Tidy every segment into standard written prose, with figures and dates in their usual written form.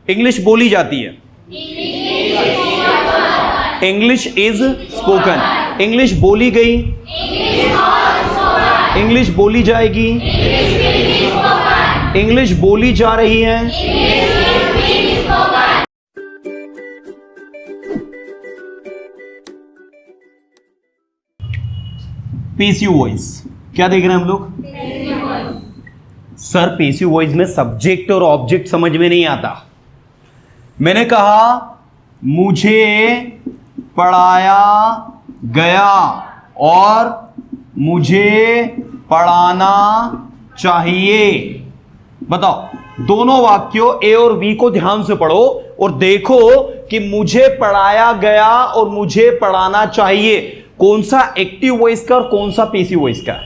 English बोली जाती है, इंग्लिश इज स्पोकन, इंग्लिश बोली गई, इंग्लिश बोली जाएगी, इंग्लिश बोली जा रही है। पेसिव वॉइस क्या देख रहे हैं हम लोग? सर पेसिव वॉइस में सब्जेक्ट और ऑब्जेक्ट समझ में नहीं आता। मैंने कहा मुझे पढ़ाया गया और मुझे पढ़ाना चाहिए। बताओ दोनों वाक्यों ए और बी को ध्यान से पढ़ो और देखो कि मुझे पढ़ाया गया और मुझे पढ़ाना चाहिए कौन सा एक्टिव वॉइस का और कौन सा पेसिव वॉइस का है?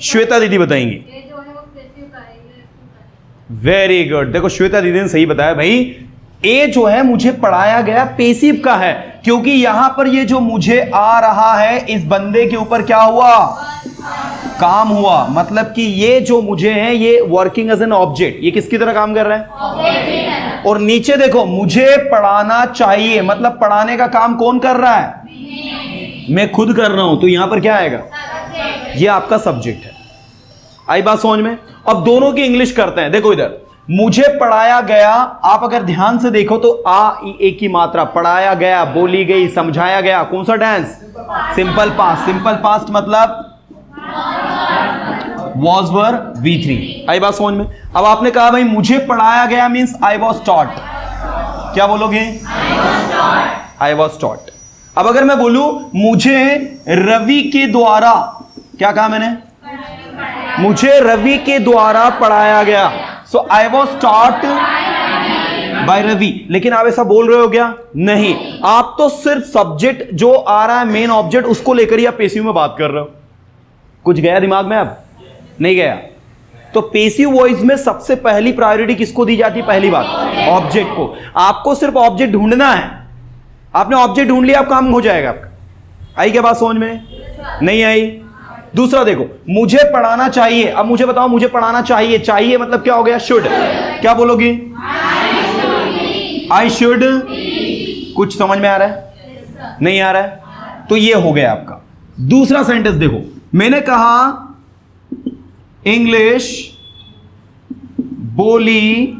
श्वेता दीदी बताएंगी। Very good. देखो श्वेता दीदी ने सही बताया भाई, ए जो है मुझे पढ़ाया गया पेसिव का है, क्योंकि यहां पर ये जो मुझे आ रहा है इस बंदे के ऊपर क्या हुआ? काम हुआ। मतलब कि ये जो मुझे है ये वर्किंग एज एन ऑब्जेक्ट, ये किसकी तरह काम कर रहा है? और नीचे देखो मुझे पढ़ाना चाहिए, मतलब पढ़ाने का काम कौन कर रहा है? मैं खुद कर रहा हूं, तो यहां पर क्या आएगा? ये आपका सब्जेक्ट है। आई बात समझ में? अब दोनों की इंग्लिश करते हैं। देखो इधर मुझे पढ़ाया गया, आप अगर ध्यान से देखो तो आ ई की मात्रा, पढ़ाया गया, बोली गई, समझाया गया, कौन सा tense? Simple past. Simple past मतलब was were V3। आई बात समझ में? अब आपने कहा भाई मुझे पढ़ाया गया मींस I was taught। क्या बोलोगे? I was taught। अब अगर मैं बोलूं मुझे रवि के द्वारा, क्या कहा मैंने? मुझे रवि के द्वारा पढ़ाया गया, सो I was taught by Ravi. लेकिन आप ऐसा बोल रहे हो क्या? नहीं, आप तो सिर्फ सब्जेक्ट जो आ रहा है मेन ऑब्जेक्ट उसको लेकर ही आप पेसिव में बात कर रहे हो। कुछ गया दिमाग में? अब नहीं गया? तो पेसिव वॉइस में सबसे पहली प्रायोरिटी किसको दी जाती है? पहली बात ऑब्जेक्ट को। आपको सिर्फ ऑब्जेक्ट ढूंढना है, आपने ऑब्जेक्ट ढूंढ लिया, आप काम हो जाएगा आपका। आई क्या बात समझ में? नहीं आई? दूसरा देखो मुझे पढ़ाना चाहिए। अब मुझे बताओ मुझे पढ़ाना चाहिए, चाहिए मतलब क्या हो गया? शुड। क्या बोलोगी? I should. कुछ समझ में आ रहा है? नहीं आ रहा है? तो ये हो गया आपका। दूसरा सेंटेंस देखो, मैंने कहा इंग्लिश बोली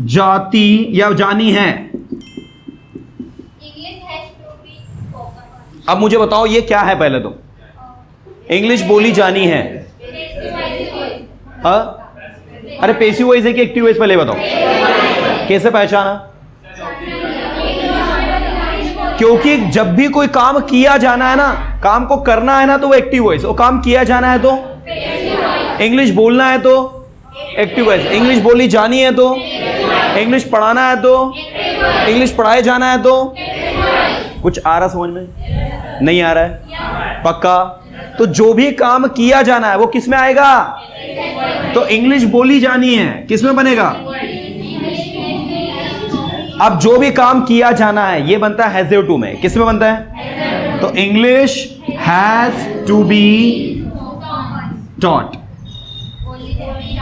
जाती या जानी है। अब मुझे बताओ ये क्या है? पहले तो इंग्लिश बोली जानी है। अरे पेसिव वॉइस है कि एक्टिव वॉइस? पहले बताओ कैसे पहचाना? क्योंकि जब भी कोई काम किया जाना है ना, काम को करना है ना, तो वो एक्टिव वॉइस, और काम किया जाना है तो इंग्लिश बोलना है तो एक्टिव वॉइस, इंग्लिश बोली जानी है तो, इंग्लिश पढ़ाना है तो, इंग्लिश पढ़ाए जाना है तो। कुछ आ रहा समझ में? नहीं आ रहा है? पक्का? तो जो भी काम किया जाना है वो किस में आएगा? तो इंग्लिश बोली जानी है किस में बनेगा? अब जो भी काम किया जाना है ये बनता है हैव टू में, किस में बनता है? तो English has to be taught.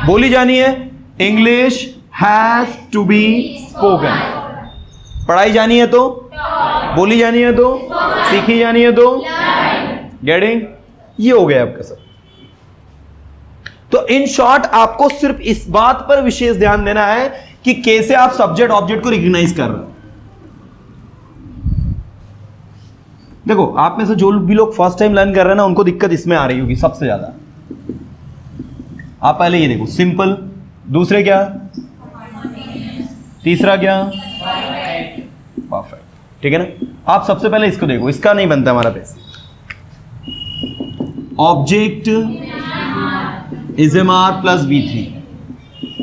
बोली जानी है, English has to be spoken. पढ़ाई जानी है तो, बोली जानी है तो, सीखी जानी है तो, गेटिंग? ये हो गया आपका सब। तो इन शॉर्ट आपको सिर्फ इस बात पर विशेष ध्यान देना है कि कैसे आप सब्जेक्ट ऑब्जेक्ट को रिकॉग्नाइज कर रहे हो। देखो आप में से जो भी लोग फर्स्ट टाइम लर्न कर रहे हैं ना, उनको दिक्कत इसमें आ रही होगी सबसे ज्यादा। आप पहले ये देखो सिंपल, दूसरे क्या, तीसरा क्या, परफेक्ट, ठीक है ना। आप सबसे पहले इसको देखो, इसका नहीं बनता हमारा base. Object is am are plus V3,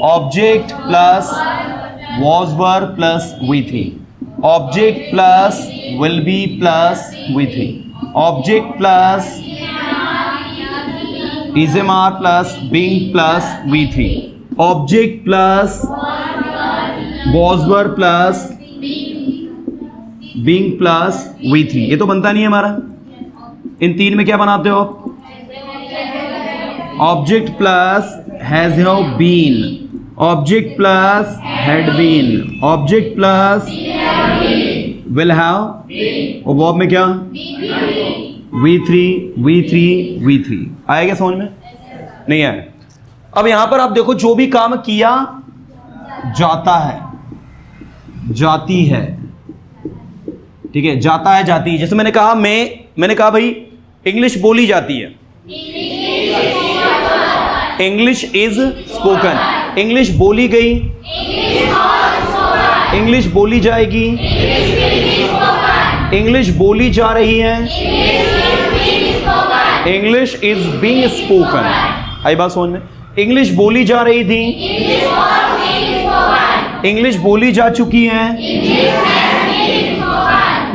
object plus was were plus V3, object plus will be plus V3, object plus is am are plus being plus V3, object plus was were plus being plus V3। ये तो बनता नहीं है हमारा। इन तीन में क्या बनाते हो आप? Object plus has have been, object plus had been, object plus will have, और वर्ब में क्या V3 आएगा समझ में? नहीं आया। अब यहां पर आप देखो जो भी काम किया जाता है, जाती है, ठीक है, जाता है जाती है। जैसे मैंने कहा मैंने कहा भाई इंग्लिश बोली जाती है, इंग्लिश इज स्पोकन, इंग्लिश बोली गई, इंग्लिश बोली जाएगी, इंग्लिश बोली जा रही है, इंग्लिश इज बीइंग स्पोकन। आई बात समझ में? इंग्लिश बोली जा रही थी, इंग्लिश बोली जा चुकी है,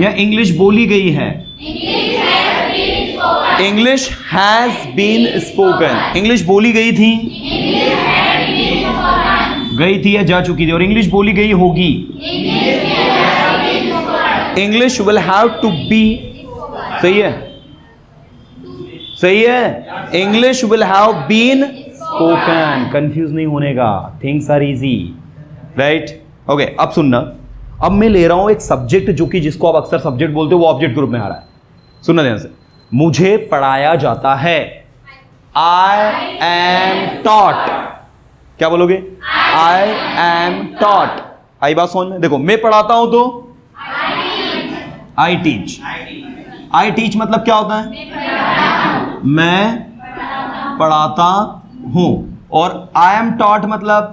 या इंग्लिश बोली गई है। English has been spoken, English बोली गई थी, गई थी या जा चुकी थी, और इंग्लिश बोली गई होगी। English will have to be, सही है, सही है। English will have been spoken, confuse नहीं होने का, things are easy, right? Okay, अब सुनना, अब मैं ले रहा हूं एक सब्जेक्ट जो कि जिसको आप अक्सर सब्जेक्ट बोलते हो, वो ऑब्जेक्ट ग्रुप में आ रहा है। सुनना ध्यान से, मुझे पढ़ाया जाता है, आई एम टॉट। क्या बोलोगे? I am taught. आई बात समझ में? देखो मैं पढ़ाता हूं तो आई टीच, आई टीच मतलब क्या होता है? मैं पढ़ाता हूं। और आई एम टॉट मतलब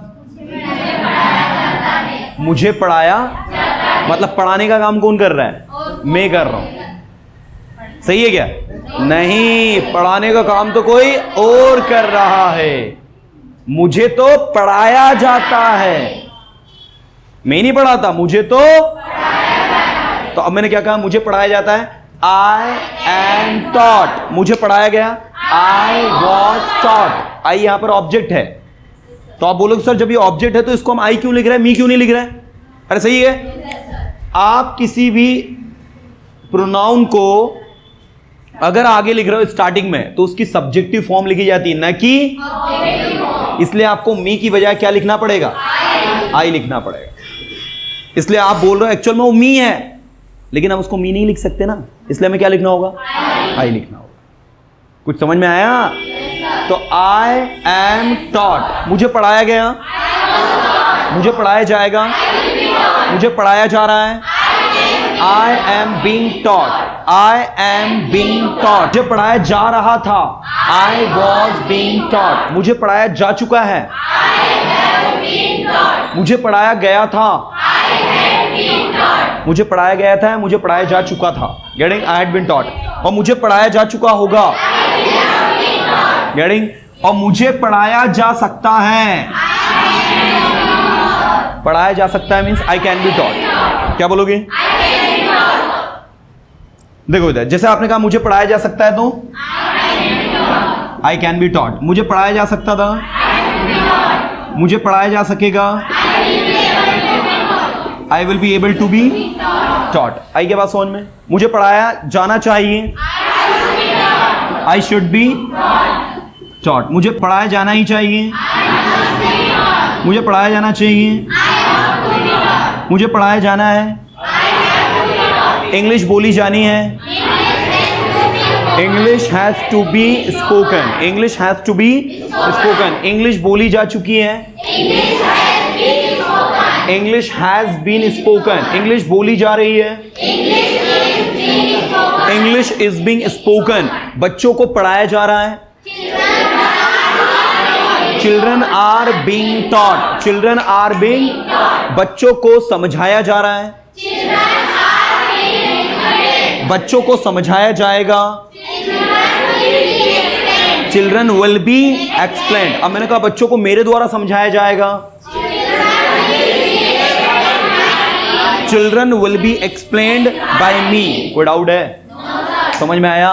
मुझे पढ़ाया, मतलब पढ़ाने का काम कौन कर रहा है? मैं कर रहा हूं। सही है क्या? नहीं, पढ़ाने का काम तो कोई और कर रहा है, मुझे तो पढ़ाया जाता है, मैं नहीं पढ़ाता, मुझे तो अब मैंने क्या कहा? मुझे पढ़ाया जाता है, आई एम टॉट। मुझे पढ़ाया गया, आई वॉज टॉट। आई यहां पर ऑब्जेक्ट है, तो आप बोलोगे सर जब ये ऑब्जेक्ट है तो इसको हम आई क्यों लिख रहे हैं, मी क्यों नहीं लिख रहे हैं? अरे सही है, आप किसी भी प्रोनाउन को अगर आगे लिख रहे हो स्टार्टिंग में तो उसकी सब्जेक्टिव फॉर्म लिखी जाती है, न कि, इसलिए आपको मी की बजाय क्या लिखना पड़ेगा? आई लिखना पड़ेगा। इसलिए आप बोल रहे हो एक्चुअल में वो मी है, लेकिन हम उसको मी नहीं लिख सकते ना, इसलिए हमें क्या लिखना होगा? आई लिखना होगा। कुछ समझ में आया? तो आई एम टॉट, मुझे पढ़ाया गया, मुझे पढ़ाया जाएगा, मुझे पढ़ाया जा रहा है, I am being taught, I am being taught. मुझे पढ़ाया जा रहा था, आई वॉज बीइंग टॉट। मुझे पढ़ाया जा चुका है, मुझे पढ़ाया गया था, मुझे पढ़ाया गया था, मुझे पढ़ाया जा चुका था। Getting? I had been taught. और मुझे पढ़ाया जा चुका होगा। गेटिंग? और मुझे पढ़ाया जा सकता है, पढ़ाया जा सकता है means I can be taught. क्या बोलोगे? देखो इधर, जैसे आपने कहा मुझे पढ़ाया जा सकता है तो आई कैन बी टॉट। मुझे पढ़ाया जा सकता था, मुझे पढ़ाया जा सकेगा, I will be able to be taught. I के बाद समझ में? मुझे पढ़ाया जाना चाहिए, आई शुड बी टॉट। मुझे पढ़ाया जाना ही चाहिए, मुझे पढ़ाया जाना चाहिए, मुझे पढ़ाया जाना है, इंग्लिश बोली जानी है, English has to be spoken, English has to be spoken. English बोली जा चुकी है, English has been spoken, English बोली जा रही है, इंग्लिश इज बीइंग स्पोकन। बच्चों को पढ़ाया जा रहा है, children are being taught, children are being, बच्चों को समझाया जा रहा है, बच्चों को समझाया जाएगा, चिल्ड्रन विल बी एक्सप्लेन्ड। अब मैंने कहा बच्चों को मेरे द्वारा समझाया जाएगा, children will be explained by me. कोई डाउट है? समझ में आया?